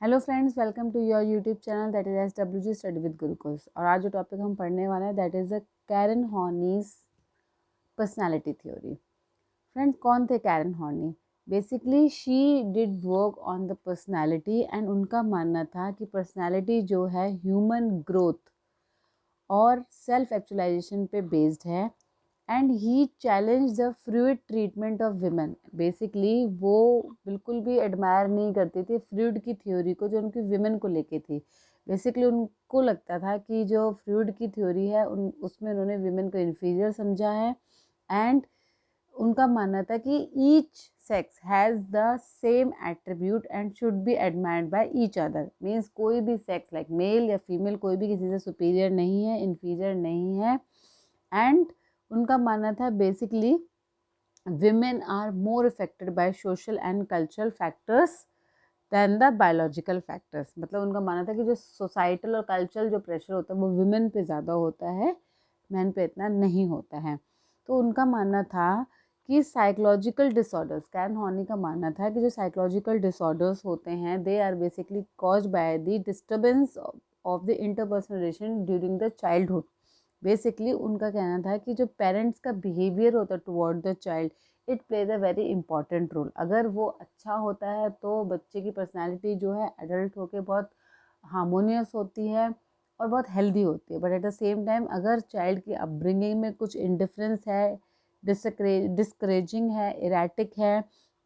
Hello friends, welcome to your YouTube channel that is SWG study with Gurukuls. और आज जो topic हम पढ़ने वाले हैं that is the Karen Horney's personality theory. Friends, कौन थे Karen Horney? Basically she did work on the personality and उनका मानना था कि पर्सनालिटी जो है ह्यूमन ग्रोथ और सेल्फ एक्चुअलाइजेशन पे बेस्ड है। And he challenge the fluid treatment of women. Basically वो बिल्कुल भी एडमायर नहीं करती थी फ्लूइड की थ्योरी को, जो उनकी विमेन को लेके थी। बेसिकली उनको लगता था कि जो फ्लूइड की थ्योरी है उसमें उन्होंने विमेन को इन्फीरियर समझा है। एंड उनका मानना था कि each sex has the same attribute and should be admired by each other. Means कोई भी सेक्स लाइक मेल या फीमेल कोई भी किसी से सुपीरियर नहीं है, इन्फीरियर नहीं है। एंड उनका मानना था basically women are more affected by social and cultural factors than the biological factors। मतलब उनका मानना था कि जो सोसाइटल और कल्चरल जो प्रेशर होता है वो विमेन पे ज़्यादा होता है, मैन पे इतना नहीं होता है। तो उनका मानना था कि साइकोलॉजिकल डिसऑर्डर्स, कैरन हॉर्नी का मानना था कि जो साइकोलॉजिकल डिसऑर्डर्स होते हैं they are basically caused by the disturbance of the interpersonal relation during the childhood. Basically उनका कहना था कि जो पेरेंट्स का बिहेवियर होता है toward the child, it plays a very important role. अगर वो अच्छा होता है तो बच्चे की पर्सनैलिटी जो है एडल्ट होके बहुत हार्मोनियस होती है और बहुत हेल्दी होती है। But at the same time अगर चाइल्ड की अपब्रिंगिंग में कुछ इंडिफरेंस है, डिस्करेजिंग है, इरेटिक है,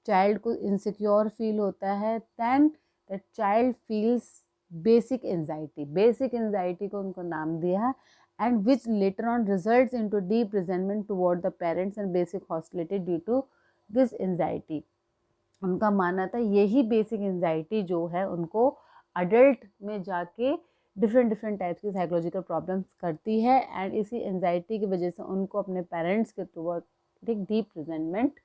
चाइल्ड को इनसिक्योर फील होता है, then the child feels basic anxiety. Basic anxiety को उनको नाम दिया, and which later on results into deep resentment toward the parents and basic hostility due to this anxiety। उनका मानना था यही बेसिक एंजाइटी जो है उनको अडल्ट में जाके डिफरेंट डिफरेंट टाइप्स की साइकोलॉजिकल प्रॉब्लम्स करती है। एंड इसी एंजाइटी की वजह से उनको अपने पेरेंट्स के टुवर्ड एक डीप रिजेंटमेंट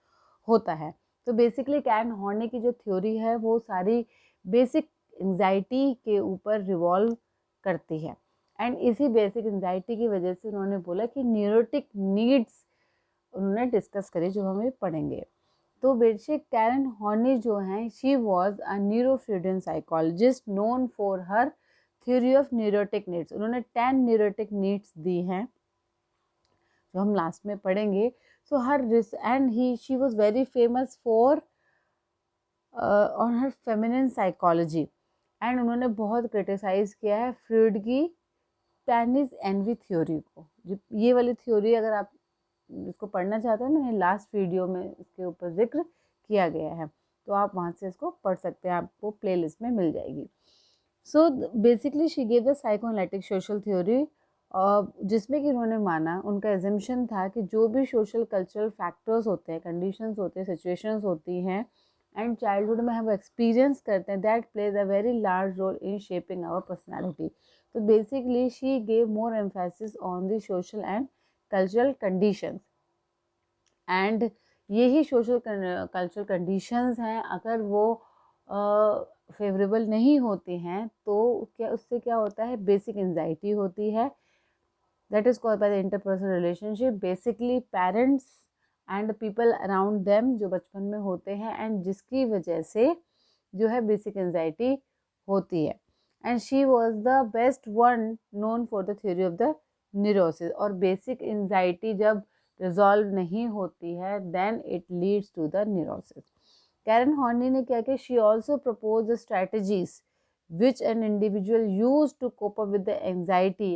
होता है। तो बेसिकली कैरन हॉर्नी की जो थ्योरी है वो सारी बेसिक एंजाइटी के ऊपर रिवॉल्व करती है। एंड इसी बेसिक एंजाइटी की वजह से उन्होंने बोला कि न्यूरोटिक नीड्स उन्होंने डिस्कस करी जो हमें पढ़ेंगे। तो बेसिक कैरन हॉर्नी जो हैं, she was a neo-Freudian psychologist known for her theory of neurotic needs. उन्होंने 10 न्यूरोटिक नीड्स दी हैं जो हम लास्ट में पढ़ेंगे। So her and he she was very famous for on her feminine psychology. And उन्होंने बहुत क्रिटिसाइज किया है फ्रॉइड की पेनिस एनवी थ्योरी को। ये वाली थ्योरी अगर आप इसको पढ़ना चाहते हैं, मैंने लास्ट वीडियो में इसके ऊपर जिक्र किया गया है, तो आप वहाँ से इसको पढ़ सकते हैं, आपको प्लेलिस्ट में मिल जाएगी। So basically she gave the psychoanalytic social theory, जिसमें कि उन्होंने माना, उनका एजम्पशन था कि जो भी सोशल कल्चरल फैक्टर्स होते हैं, कंडीशंस होते हैं, सिचुएशंस होती हैं एंड चाइल्डहुड में हम एक्सपीरियंस करते हैं, that plays a very large role in shaping our personality. तो basically she gave more emphasis on the social and cultural conditions. And यही सोशल कल्चरल कंडीशंस हैं, अगर वो फेवरेबल नहीं होती हैं तो क्या उससे क्या होता है, बेसिक एंजाइटी होती है, that is called by the interpersonal relationship. Basically parents and people around them जो बचपन में होते हैं एंड जिसकी वजह से जो है बेसिक एंजाइटी होती है। And she was the best one known for the theory of the neurosis. और बेसिक एंजाइटी जब रिजॉल्व नहीं होती है then it leads to the neurosis. Karen Horney ने क्या किया, she also propose the strategies which an individual use to cope up with the anxiety.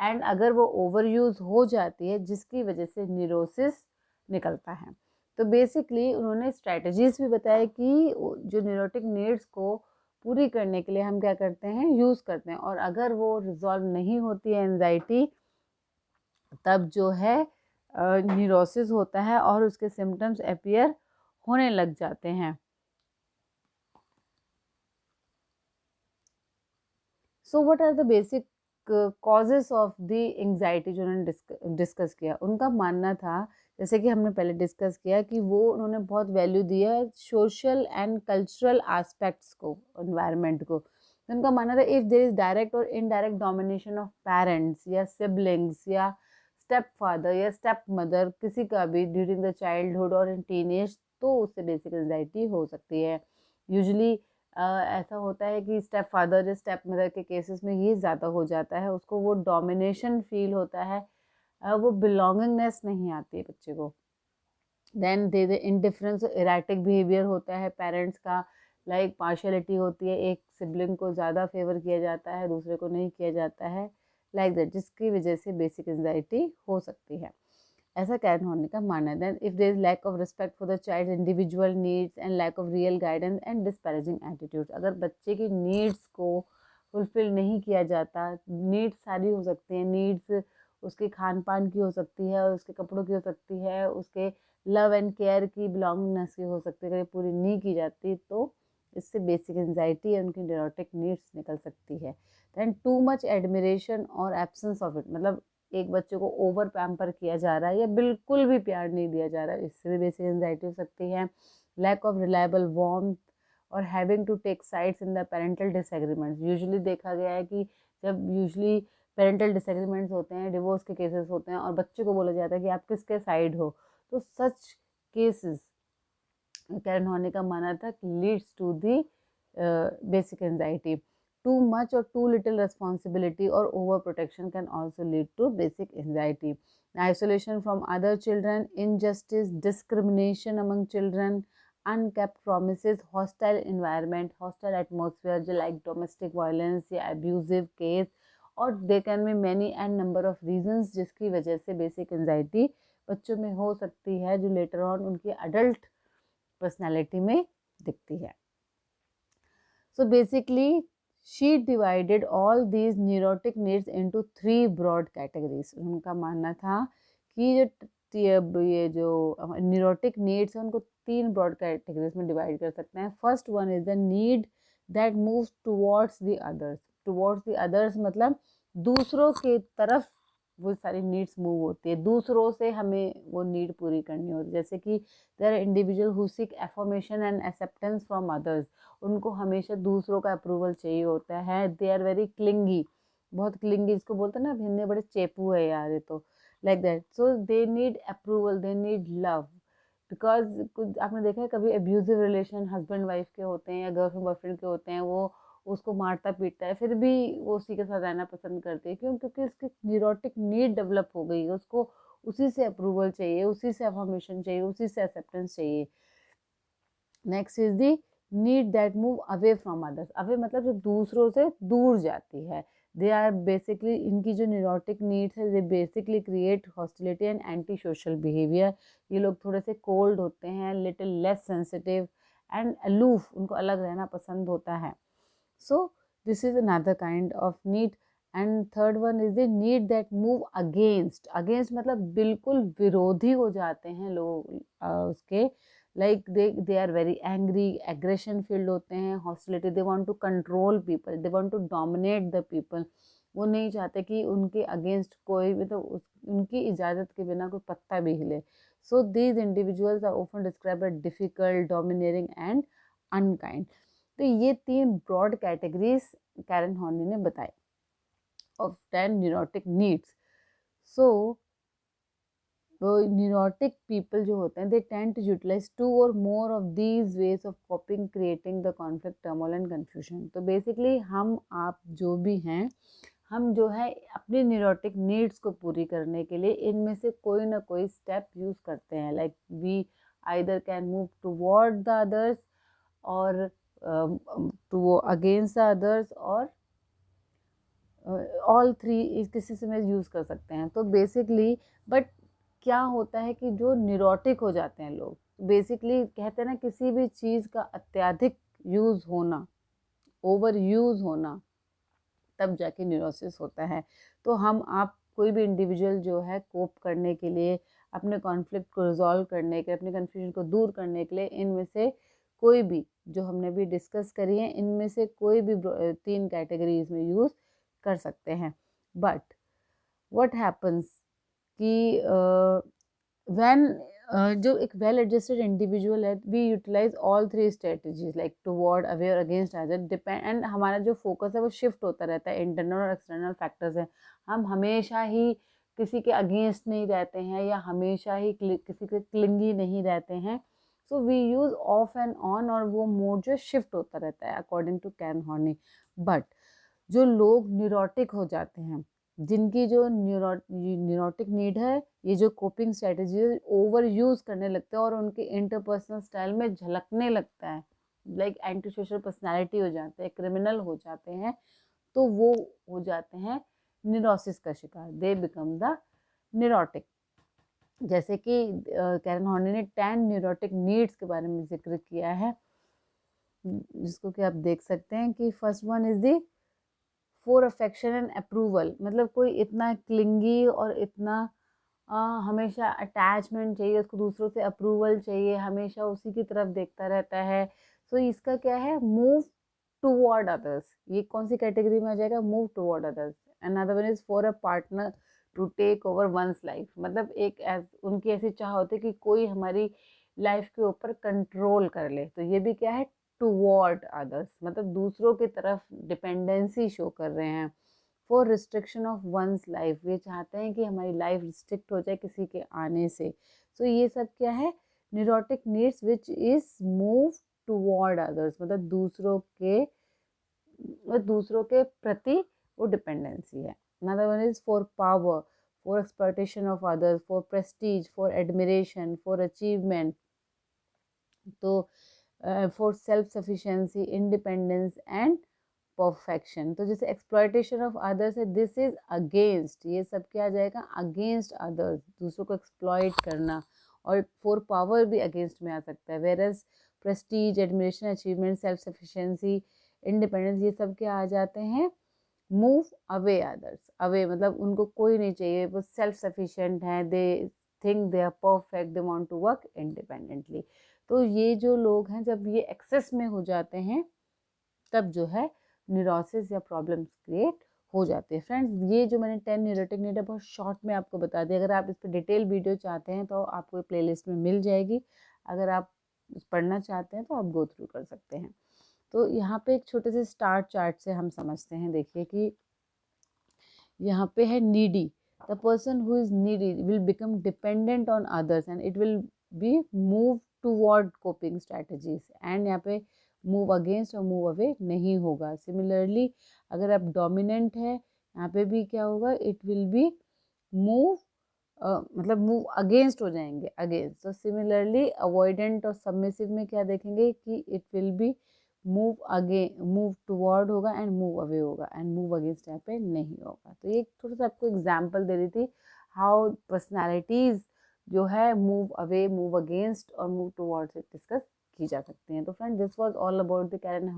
And अगर वो ओवर यूज हो जाती है जिसकी वजह से न्यूरोसिस निकलता है। तो बेसिकली उन्होंने स्ट्रैटेजीज भी बताया कि जो न्यूरोटिक नीड्स को पूरी करने के लिए हम क्या करते हैं, यूज़ करते हैं, और अगर वो रिजॉल्व नहीं होती है एंजाइटी तब जो है न्यूरोसिस होता है और उसके सिम्टम्स अपीयर होने लग जाते हैं। So what are the basic causes of the anxiety जो उन्होंने डिस्कस किया। उनका मानना था, जैसे कि हमने पहले डिस्कस किया, कि वो उन्होंने बहुत वैल्यू दिया है सोशल एंड कल्चरल एस्पेक्ट्स को, एनवायरनमेंट को। उनका मानना था इफ़ देयर इज डायरेक्ट और इनडायरेक्ट डोमिनेशन ऑफ पेरेंट्स या सिबलिंग्स या स्टेप फादर या स्टेप मदर किसी का भी ड्यूरिंग द चाइल्डहुड और इन टीनेज, तो उससे बेसिक एंजाइटी हो सकती है। यूजुअली ऐसा होता है कि स्टेप फादर या स्टेप मदर के केसेस में ये ज़्यादा हो जाता है, उसको वो डोमिनेशन फील होता है, वो बिलोंगिंगनेस नहीं आती है बच्चे को। Then they they indifference, erratic behaviour होता है पेरेंट्स का, लाइक पार्शियलिटी होती है, एक सिबलिंग को ज़्यादा फेवर किया जाता है, दूसरे को नहीं किया जाता है, लाइक दैट, जिसकी वजह से बेसिक एंजाइटी हो सकती है, ऐसा कैरन हॉर्नी का मानना है। Then if there is lack of respect for the child individual needs and lack of real guidance and disparaging attitude, अगर बच्चे की नीड्स को फुलफिल नहीं किया जाता, नीड्स सारी हो सकती हैं, नीड्स उसके खान पान की हो सकती है, उसके कपड़ों की हो सकती है, उसके लव एंड केयर की, बिलोंगिंगनेस की हो सकती है, अगर ये पूरी नहीं की जाती तो इससे बेसिक एंजाइटी या उनकी न्यूरोटिक नीड्स निकल सकती है। दैन टू मच एडमिरेशन और एब्सेंस ऑफ इट, मतलब एक बच्चे को ओवर पैम्पर किया जा रहा है या बिल्कुल भी प्यार नहीं दिया जा रहा है, इससे भी बेसिक एंजाइटी हो सकती है। लैक ऑफ रिलायबल वार्मथ और having to take sides in the parental disagreements, usually देखा गया है कि जब यूजुअली पेरेंटल डिसएग्रीमेंट्स होते हैं, डिवोर्स के केसेस होते हैं और बच्चे को बोला जाता है कि आप किसके साइड हो, तो सच केसेस कैरन हॉर्नी का मानना था कि leads to the basic anxiety. Too much or too little responsibility or overprotection can also lead to basic anxiety. Isolation from other children, injustice, discrimination among children, unkept promises, hostile environment, hostile atmosphere like domestic violence या abusive case, और there can be many and number of reasons जिसकी वजह से basic anxiety बच्चों में हो सकती है, जो later on उनकी adult personality में दिखती है। So basically she divided all these neurotic needs into 3 broad categories. उनका मानना था कि ये जो न्यूरोटिक नीड्स है उनको 3 ब्रॉड कैटेगरीज में डिवाइड कर सकते हैं। First one is the need that moves towards the others. Towards the others मतलब दूसरों के तरफ वो सारी नीड्स मूव होती है, दूसरों से हमें वो नीड पूरी करनी होती है, जैसे कि there are individual who seek affirmation and acceptance from others, उनको हमेशा दूसरों का अप्रूवल चाहिए होता है। दे आर वेरी क्लिंगी, बहुत क्लिंगी, जिसको बोलते हैं ना भिन्ने बड़े चेपू है यार ये तो, like that. So they need approval, they need love, because कुछ आपने देखा है कभी एब्यूजिव रिलेशन हस्बैंड वाइफ के होते हैं या गर्लफ्रेंड बॉयफ्रेंड के होते हैं, वो उसको मारता पीटता है फिर भी वो उसी के साथ रहना पसंद करती है, क्यों? क्योंकि उसकी न्यूरोटिक नीड डेवलप हो गई है, उसको उसी से अप्रूवल चाहिए, उसी से अफर्मेशन चाहिए, उसी से एक्सेप्टेंस चाहिए। Next is the need that move away from others. Away मतलब जो दूसरों से दूर जाती है। दे आर बेसिकली, इनकी जो न्यूरोटिक नीड्स है, they basically create hostility and anti social behaviour. ये लोग थोड़े से कोल्ड होते हैं, little less sensitive and aloof, उनको अलग रहना पसंद होता है। So this is another kind of need. And third one is the need that move against. Against मतलब बिल्कुल विरोधी हो जाते हैं लोग उसके, like they are very angry, aggression filled होते हैं, hostility, they want to control people, they want to dominate the people. वो नहीं चाहते कि उनके अगेंस्ट कोई भी, तो उनकी इजाज़त के बिना कोई पत्ता भी हिले। So these individuals are often describe as difficult, dominating and unkind. तो ये 3 ब्रॉड कैटेगरीज कैरन हॉर्नी ने बताई ऑफ 10 न्यूरोटिक नीड्स। सो वो न्यूरोटिक पीपल जो होते हैं, दे टेंड टू यूटिलाइज 2 और more of these ways of कॉपिंग, creating the conflict, turmoil and confusion. तो बेसिकली हम आप जो भी हैं, हम जो है अपनी न्यूरोटिक नीड्स को पूरी करने के लिए इनमें से कोई ना कोई स्टेप यूज़ करते हैं, like we either can move toward the others और टू अगेंस्ट द अदर्स, और ऑल 3 किसी से में यूज़ कर सकते हैं। तो बेसिकली बट क्या होता है कि जो न्यूरोटिक हो जाते हैं लोग, बेसिकली कहते हैं ना, किसी भी चीज़ का अत्यधिक यूज़ होना, ओवर यूज़ होना, तब जाके न्यूरोसिस होता है। तो हम आप कोई भी इंडिविजुअल जो है कोप करने के लिए, अपने कॉन्फ्लिक्ट को रिजॉल्व करने के, अपने कन्फ्यूजन को दूर करने के लिए, इनमें से कोई भी जो हमने भी डिस्कस करी है, इनमें से कोई भी 3 कैटेगरीज में यूज़ कर सकते हैं। बट व्हाट हैपन्स कि व्हेन जो एक वेल एडजस्टेड इंडिविजुअल है, we utilize all 3 strategies like toward, aware, against other, depend, and हमारा जो फोकस है वो शिफ्ट होता रहता है, इंटरनल और एक्सटर्नल फैक्टर्स हैं। हम हमेशा ही किसी के अगेंस्ट नहीं रहते हैं या हमेशा ही किसी के क्लिंगी नहीं रहते हैं, so we use off and on, और वो मोड जो शिफ्ट होता रहता है according to Karen Horney. But जो लोग न्यूरोटिक हो जाते हैं, जिनकी जो न्यूरोटिक नीड है, ये जो कोपिंग स्ट्रेटजी ओवर यूज़ करने लगते हैं और उनके इंटरपर्सनल स्टाइल में झलकने लगता है, लाइक एंटी सोशल पर्सनैलिटी हो जाते हैं, क्रिमिनल हो जाते हैं, तो वो हो जाते हैं न्यूरोसिस का शिकार, दे बिकम द न्यूरोटिक। जैसे कि कैरन हॉर्नी ने 10 न्यूरोटिक नीड्स के बारे में जिक्र किया है, जिसको कि आप देख सकते हैं कि first one is the for affection and approval, मतलब कोई इतना क्लिंगी और इतना हमेशा अटैचमेंट चाहिए उसको, दूसरों से अप्रूवल चाहिए, हमेशा उसी की तरफ देखता रहता है। सो इसका क्या है, मूव टूवर्ड अदर्स, ये कौन सी कैटेगरी में आ जाएगा, move toward others. Another one is for a partner to take over one's life, मतलब उनकी ऐसी चाह होती है कि कोई हमारी लाइफ के ऊपर कंट्रोल कर ले, तो ये भी क्या है, टूवर्ड अदर्स, मतलब दूसरों की तरफ डिपेंडेंसी शो कर रहे हैं। For restriction of one's life, ये चाहते हैं कि हमारी लाइफ रिस्ट्रिक्ट हो जाए किसी के आने से। सो ये सब क्या है, neurotic needs which is move toward others, मतलब दूसरों के प्रति वो डिपेंडेंसी है। Another one is for power, for exploitation of others, for prestige, for admiration, for achievement, तो for self sufficiency, independence and perfection. तो जैसे एक्सप्लॉयटेशन ऑफ अदर्स है, दिस इज अगेंस्ट, ये सब क्या आ जाएगा, अगेंस्ट अदर्स, दूसरों को एक्सप्लॉयट करना। और फॉर पावर भी अगेंस्ट में आ सकता है। Whereas prestige, admiration, achievement, self sufficiency, independence, ये सब क्या आ जाते हैं, मूव अवे अदर्स, अवे मतलब उनको कोई नहीं चाहिए, वो सेल्फ सफिशिएंट हैं, they think they are perfect, they want to work independently. तो ये जो लोग हैं, जब ये एक्सेस में हो जाते हैं, तब जो है न्यूरोसिस या प्रॉब्लम्स क्रिएट हो जाते हैं। फ्रेंड्स, ये जो मैंने 10 न्यूरोटिक नीड है बहुत शॉर्ट में आपको बता दिया। अगर आप इस पर डिटेल वीडियो चाहते हैं तो आपको प्लेलिस्ट में मिल जाएगी, अगर आप पढ़ना चाहते हैं तो आप गो थ्रू कर सकते हैं। तो यहाँ पे एक छोटे से स्टार चार्ट से हम समझते हैं, देखिए कि यहाँ पे है needy, the person who is needy will become dependent on others and it will be move toward coping strategies, and यहाँ पे मूव अगेंस्ट और मूव अवे नहीं होगा। सिमिलरली अगर आप डोमिनेंट है, यहाँ पे भी क्या होगा, इट विल बी मूव मतलब मूव अगेंस्ट हो जाएंगे, अगेंस्ट। तो सिमिलरली अवॉइडेंट और सबमिसिव में क्या देखेंगे कि it will be move toward होगा एंड मूव अवे होगा, एंड मूव अगेंस्ट यहाँ पे नहीं होगा। तो ये थोड़ा सा आपको एग्जांपल दे रही थी हाउ पर्सनालिटीज जो है मूव अवे, मूव अगेंस्ट और मूव टुवर्ड से डिस्कस की जा सकती हैं। तो friend, this was all about the Karen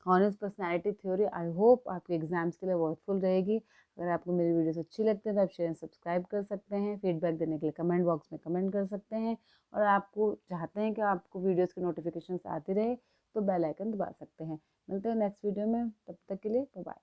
Horney's personality theory. I hope आपके एग्जाम्स के लिए वर्कफुल रहेगी। अगर आपको मेरी वीडियोस अच्छी लगती है तो आप शेयर सब्सक्राइब कर सकते हैं, फीडबैक देने के लिए कमेंट बॉक्स में कमेंट कर सकते हैं, और आपको चाहते हैं कि आपको वीडियोस की नोटिफिकेशंस आती रहे तो बेल आइकन दबा सकते हैं। मिलते हैं नेक्स्ट वीडियो में, तब तक के लिए बाय बाय।